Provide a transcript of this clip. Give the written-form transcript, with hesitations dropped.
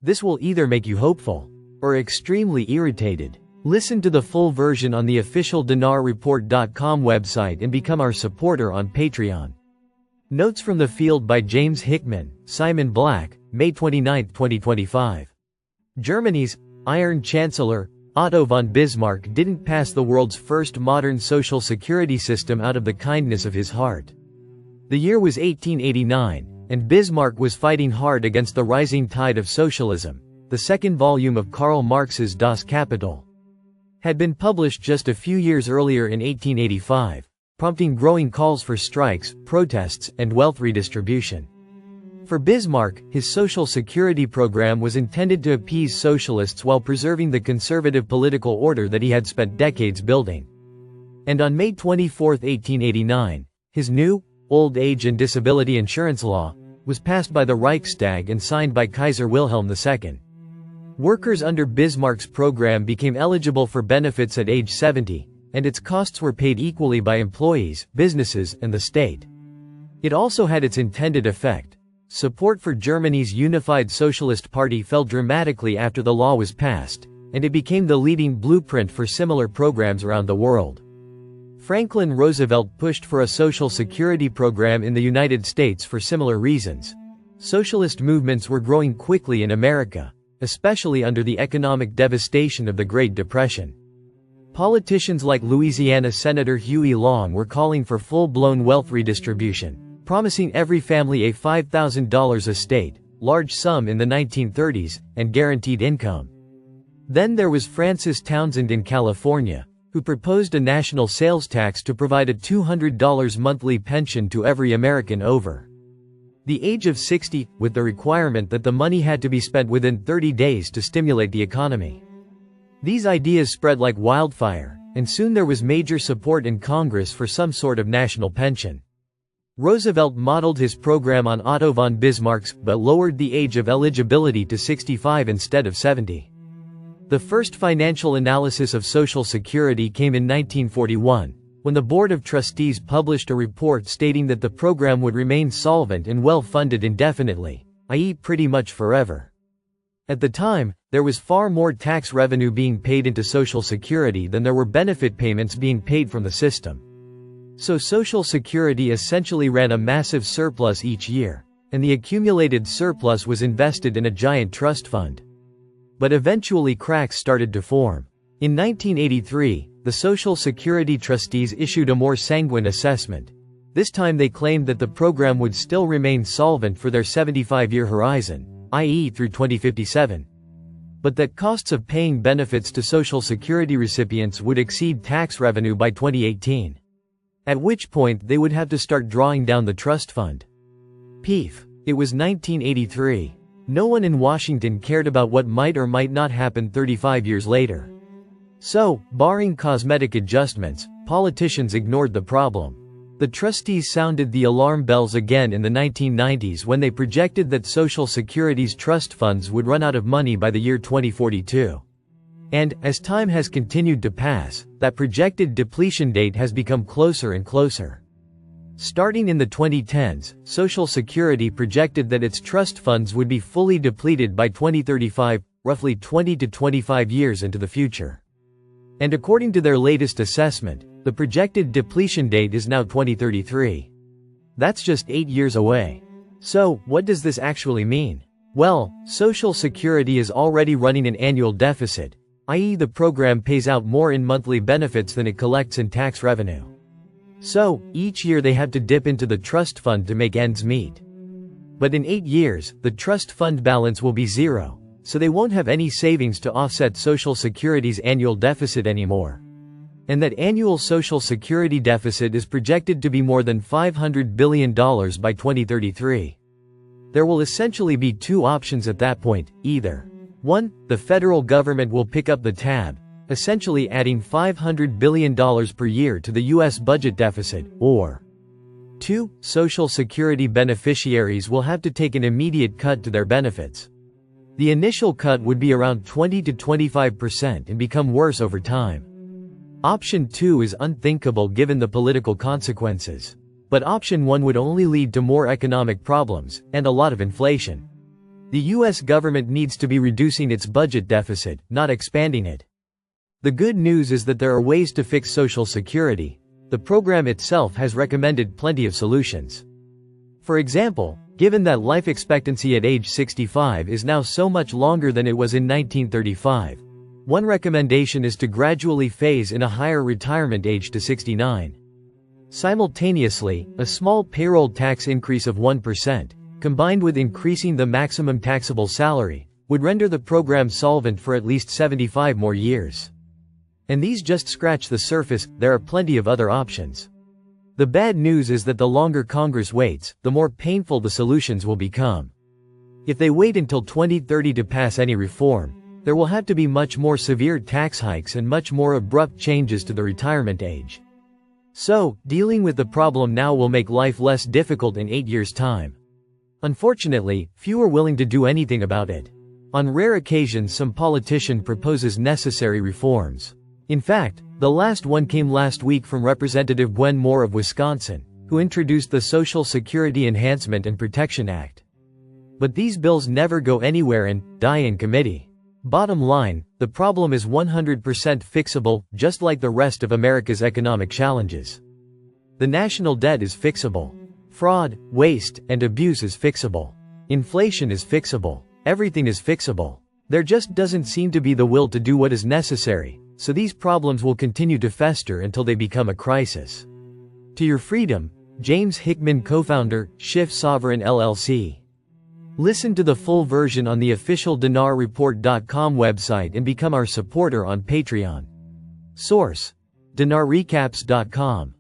This will either make you hopeful or extremely irritated. Listen to the full version on the official dinarreport.com website and become our supporter on Patreon. Notes from the Field by James Hickman, Simon Black, May 29, 2025. Germany's Iron Chancellor, Otto von Bismarck, didn't pass the world's first modern social security system out of the kindness of his heart. The year was 1889, and Bismarck was fighting hard against the rising tide of socialism. The second volume of Karl Marx's Das Kapital had been published just a few years earlier in 1885, prompting growing calls for strikes, protests, and wealth redistribution. For Bismarck, his social security program was intended to appease socialists while preserving the conservative political order that he had spent decades building. And on May 24, 1889, his new, old age and disability insurance law was passed by the Reichstag and signed by Kaiser Wilhelm II. Workers under Bismarck's program became eligible for benefits at age 70, and its costs were paid equally by employees, businesses, and the state. It also had its intended effect. Support for Germany's Unified Socialist Party fell dramatically after the law was passed, and it became the leading blueprint for similar programs around the world. Franklin Roosevelt pushed for a social security program in the United States for similar reasons. Socialist movements were growing quickly in America, especially under the economic devastation of the Great Depression. Politicians like Louisiana Senator Huey Long were calling for full-blown wealth redistribution, promising every family a $5,000 estate, large sum in the 1930s, and guaranteed income. Then there was Francis Townsend in California, who proposed a national sales tax to provide a $200 monthly pension to every American over the age of 60, with the requirement that the money had to be spent within 30 days to stimulate the economy. These ideas spread like wildfire, and soon there was major support in Congress for some sort of national pension. Roosevelt modeled his program on Otto von Bismarck's, but lowered the age of eligibility to 65 instead of 70. The first financial analysis of Social Security came in 1941, when the Board of Trustees published a report stating that the program would remain solvent and well-funded indefinitely, i.e. pretty much forever. At the time, there was far more tax revenue being paid into Social Security than there were benefit payments being paid from the system. So Social Security essentially ran a massive surplus each year, and the accumulated surplus was invested in a giant trust fund. But eventually cracks started to form. In 1983, the Social Security trustees issued a more sanguine assessment. This time they claimed that the program would still remain solvent for their 75-year horizon, i.e. through 2057. But that costs of paying benefits to Social Security recipients would exceed tax revenue by 2018. At which point they would have to start drawing down the trust fund. Peef. It was 1983. No one in Washington cared about what might or might not happen 35 years later. So, barring cosmetic adjustments, politicians ignored the problem. The trustees sounded the alarm bells again in the 1990s when they projected that Social Security's trust funds would run out of money by the year 2042. And, as time has continued to pass, that projected depletion date has become closer and closer. Starting in the 2010s, Social Security projected that its trust funds would be fully depleted by 2035, roughly 20 to 25 years into the future. And according to their latest assessment, the projected depletion date is now 2033. That's just 8 years away. So, what does this actually mean? Well, Social Security is already running an annual deficit, i.e. the program pays out more in monthly benefits than it collects in tax revenue. So, each year they have to dip into the trust fund to make ends meet. But in 8 years, the trust fund balance will be zero, so they won't have any savings to offset Social Security's annual deficit anymore. And that annual Social Security deficit is projected to be more than $500 billion by 2033. There will essentially be two options at that point: either 1. The federal government will pick up the tab, essentially adding $500 billion per year to the U.S. budget deficit, or 2. Social Security beneficiaries will have to take an immediate cut to their benefits. The initial cut would be around 20 to 25% and become worse over time. Option 2 is unthinkable given the political consequences. But option 1 would only lead to more economic problems, and a lot of inflation. The US government needs to be reducing its budget deficit, not expanding it. The good news is that there are ways to fix Social Security. The program itself has recommended plenty of solutions. For example, given that life expectancy at age 65 is now so much longer than it was in 1935, one recommendation is to gradually phase in a higher retirement age to 69. Simultaneously, a small payroll tax increase of 1%, combined with increasing the maximum taxable salary, would render the program solvent for at least 75 more years. And these just scratch the surface. There are plenty of other options. The bad news is that the longer Congress waits, the more painful the solutions will become. If they wait until 2030 to pass any reform, there will have to be much more severe tax hikes and much more abrupt changes to the retirement age. So, dealing with the problem now will make life less difficult in 8 years' time. Unfortunately, few are willing to do anything about it. On rare occasions, some politician proposes necessary reforms. In fact, the last one came last week from Representative Gwen Moore of Wisconsin, who introduced the Social Security Enhancement and Protection Act. But these bills never go anywhere and die in committee. Bottom line, the problem is 100% fixable, just like the rest of America's economic challenges. The national debt is fixable. Fraud, waste, and abuse is fixable. Inflation is fixable. Everything is fixable. There just doesn't seem to be the will to do what is necessary, so these problems will continue to fester until they become a crisis. To your freedom, James Hickman, co-founder, Shift Sovereign LLC. Listen to the full version on the official dinarreport.com website and become our supporter on Patreon. Source: dinarrecaps.com.